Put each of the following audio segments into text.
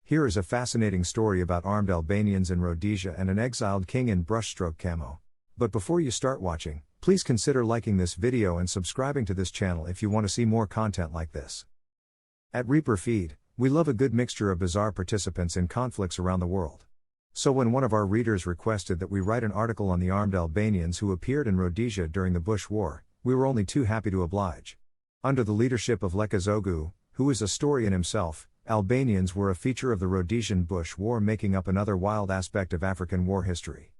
Here is a fascinating story about armed Albanians in Rhodesia and an exiled king in Brushstroke Camo. But before you start watching, please consider liking this video and subscribing to this channel if you want to see more content like this. At Reaper Feed, we love a good mixture of bizarre participants in conflicts around the world. So when one of our readers requested that we write an article on the armed Albanians who appeared in Rhodesia during the Bush War, we were only too happy to oblige. Under the leadership of Exiled, who is a story in himself, Albanians were a feature of the Rhodesian Bush War, making up another wild aspect of African war history.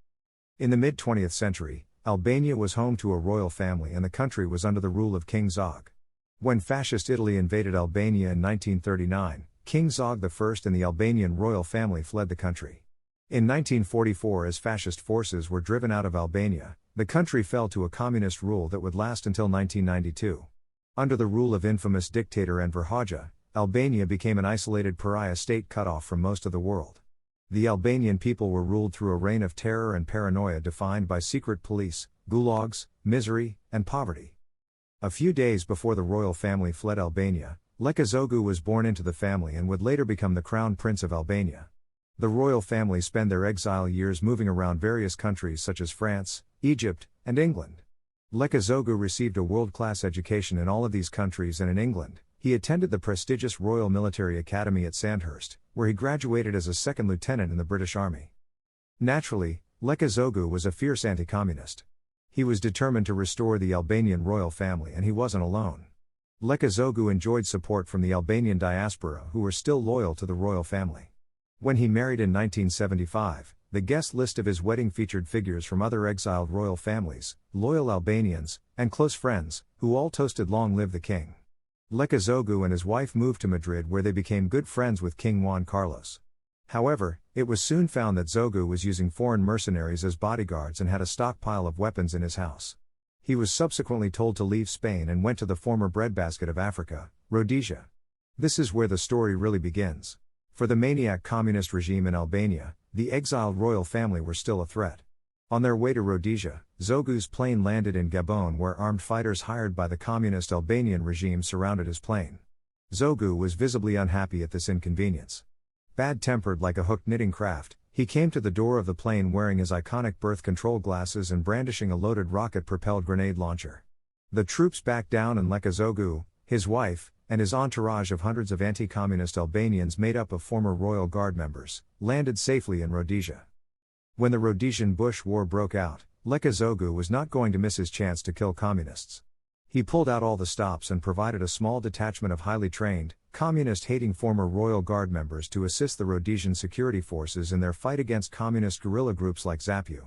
In the mid-20th century, Albania was home to a royal family and the country was under the rule of King Zog. When Fascist Italy invaded Albania in 1939, King Zog I and the Albanian royal family fled the country. In 1944, as fascist forces were driven out of Albania, the country fell to a communist rule that would last until 1992. Under the rule of infamous dictator Enver Hoxha, Albania became an isolated pariah state cut off from most of the world. The Albanian people were ruled through a reign of terror and paranoia defined by secret police, gulags, misery, and poverty. A few days before the royal family fled Albania, Exiled was born into the family and would later become the crown prince of Albania. The royal family spent their exile years moving around various countries such as France, Egypt, and England. Exiled received a world-class education in all of these countries, and in England, he attended the prestigious Royal Military Academy at Sandhurst, where he graduated as a second lieutenant in the British Army. Naturally, Exiled was a fierce anti-communist. He was determined to restore the Albanian royal family, and he wasn't alone. Exiled enjoyed support from the Albanian diaspora, who were still loyal to the royal family. When he married in 1975, the guest list of his wedding featured figures from other exiled royal families, loyal Albanians, and close friends, who all toasted "Long live the King." Exiled and his wife moved to Madrid, where they became good friends with King Juan Carlos. However, it was soon found that Zogu was using foreign mercenaries as bodyguards and had a stockpile of weapons in his house. He was subsequently told to leave Spain and went to the former breadbasket of Africa, Rhodesia. This is where the story really begins. For the maniac communist regime in Albania, the exiled royal family were still a threat. On their way to Rhodesia, Zogu's plane landed in Gabon, where armed fighters hired by the communist Albanian regime surrounded his plane. Zogu was visibly unhappy at this inconvenience. Bad-tempered like a hooked knitting craft, he came to the door of the plane wearing his iconic birth control glasses and brandishing a loaded rocket-propelled grenade launcher. The troops backed down, and Exiled, his wife, and his entourage of hundreds of anti-communist Albanians made up of former Royal Guard members, landed safely in Rhodesia. When the Rhodesian Bush War broke out, Exiled was not going to miss his chance to kill communists. He pulled out all the stops and provided a small detachment of highly trained, communist-hating former Royal Guard members to assist the Rhodesian security forces in their fight against communist guerrilla groups like Zapu.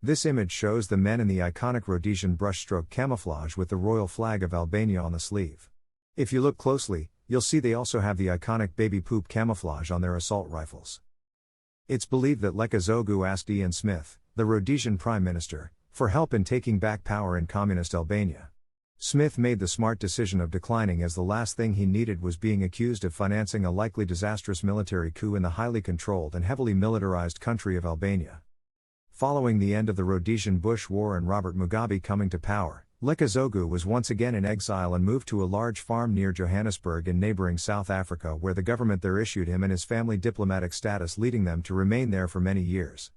This image shows the men in the iconic Rhodesian brushstroke camouflage with the royal flag of Albania on the sleeve. If you look closely, you'll see they also have the iconic baby poop camouflage on their assault rifles. It's believed that Exiled asked Ian Smith, the Rhodesian Prime Minister, for help in taking back power in communist Albania. Smith made the smart decision of declining, as the last thing he needed was being accused of financing a likely disastrous military coup in the highly controlled and heavily militarized country of Albania. Following the end of the Rhodesian Bush War and Robert Mugabe coming to power, Exiled was once again in exile and moved to a large farm near Johannesburg in neighboring South Africa, where the government there issued him and his family diplomatic status, leading them to remain there for many years.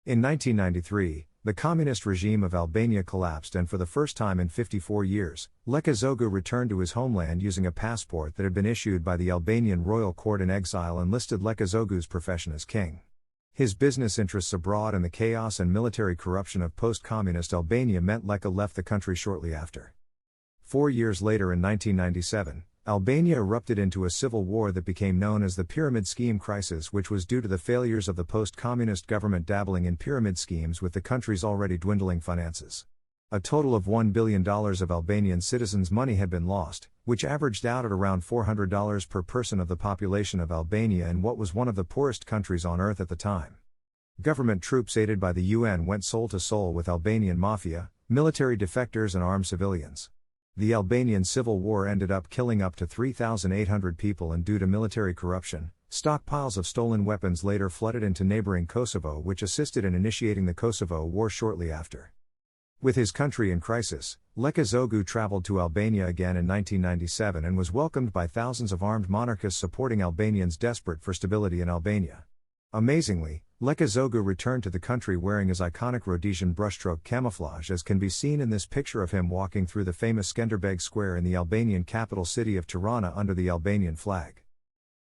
In 1993, the communist regime of Albania collapsed, and for the first time in 54 years, Exiled returned to his homeland using a passport that had been issued by the Albanian royal court in exile and listed Exild's profession as king. His business interests abroad and the chaos and military corruption of post-communist Albania meant Leka left the country shortly after. 4 years later, in 1997, Albania erupted into a civil war that became known as the Pyramid Scheme Crisis, which was due to the failures of the post-communist government dabbling in pyramid schemes with the country's already dwindling finances. A total of $1 billion of Albanian citizens' money had been lost, which averaged out at around $400 per person of the population of Albania in what was one of the poorest countries on earth at the time. Government troops aided by the UN went soul to soul with Albanian mafia, military defectors and armed civilians. The Albanian civil war ended up killing up to 3,800 people, and due to military corruption, stockpiles of stolen weapons later flooded into neighboring Kosovo, which assisted in initiating the Kosovo War shortly after. With his country in crisis, Lekka traveled to Albania again in 1997 and was welcomed by thousands of armed monarchists supporting Albanians desperate for stability in Albania. Amazingly, Lekka returned to the country wearing his iconic Rhodesian brushstroke camouflage, as can be seen in this picture of him walking through the famous Skenderbeg Square in the Albanian capital city of Tirana under the Albanian flag.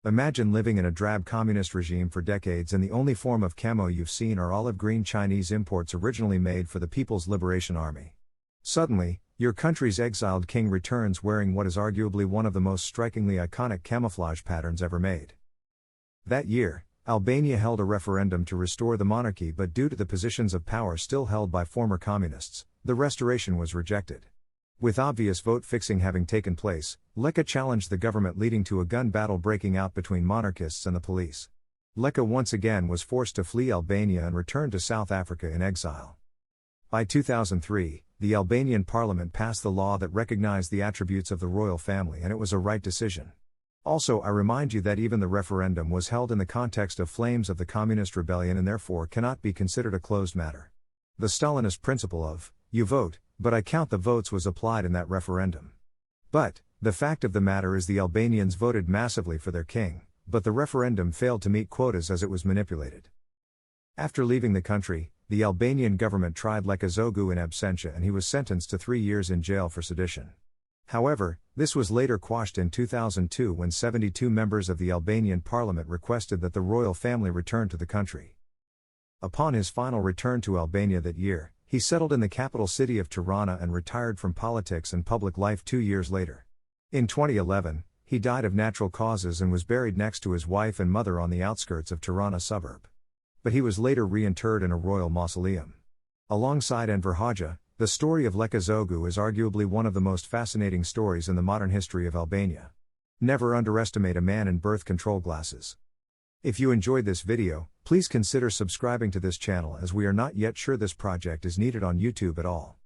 Imagine living in a drab communist regime for decades and the only form of camo you've seen are olive green Chinese imports originally made for the People's Liberation Army. Suddenly, your country's exiled king returns wearing what is arguably one of the most strikingly iconic camouflage patterns ever made. That year, Albania held a referendum to restore the monarchy, but due to the positions of power still held by former communists, the restoration was rejected. With obvious vote fixing having taken place, Lekka challenged the government, leading to a gun battle breaking out between monarchists and the police. Lekka once again was forced to flee Albania and returned to South Africa in exile. By 2003, the Albanian parliament passed the law that recognized the attributes of the royal family, and it was a right decision. Also, I remind you that even the referendum was held in the context of flames of the communist rebellion and therefore cannot be considered a closed matter. The Stalinist principle of, you vote, but I count the votes was applied in that referendum. But, the fact of the matter is the Albanians voted massively for their king, but the referendum failed to meet quotas as it was manipulated. After leaving the country, the Albanian government tried Lekka in absentia and he was sentenced to 3 years in jail for sedition. However, this was later quashed in 2002 when 72 members of the Albanian parliament requested that the royal family return to the country. Upon his final return to Albania that year, he settled in the capital city of Tirana and retired from politics and public life 2 years later. In 2011, he died of natural causes and was buried next to his wife and mother on the outskirts of Tirana suburb. But he was later reinterred in a royal mausoleum. Alongside Enver Hoxha, the story of Lekka is arguably one of the most fascinating stories in the modern history of Albania. Never underestimate a man in birth control glasses. If you enjoyed this video, please consider subscribing to this channel, as we are not yet sure this project is needed on YouTube at all.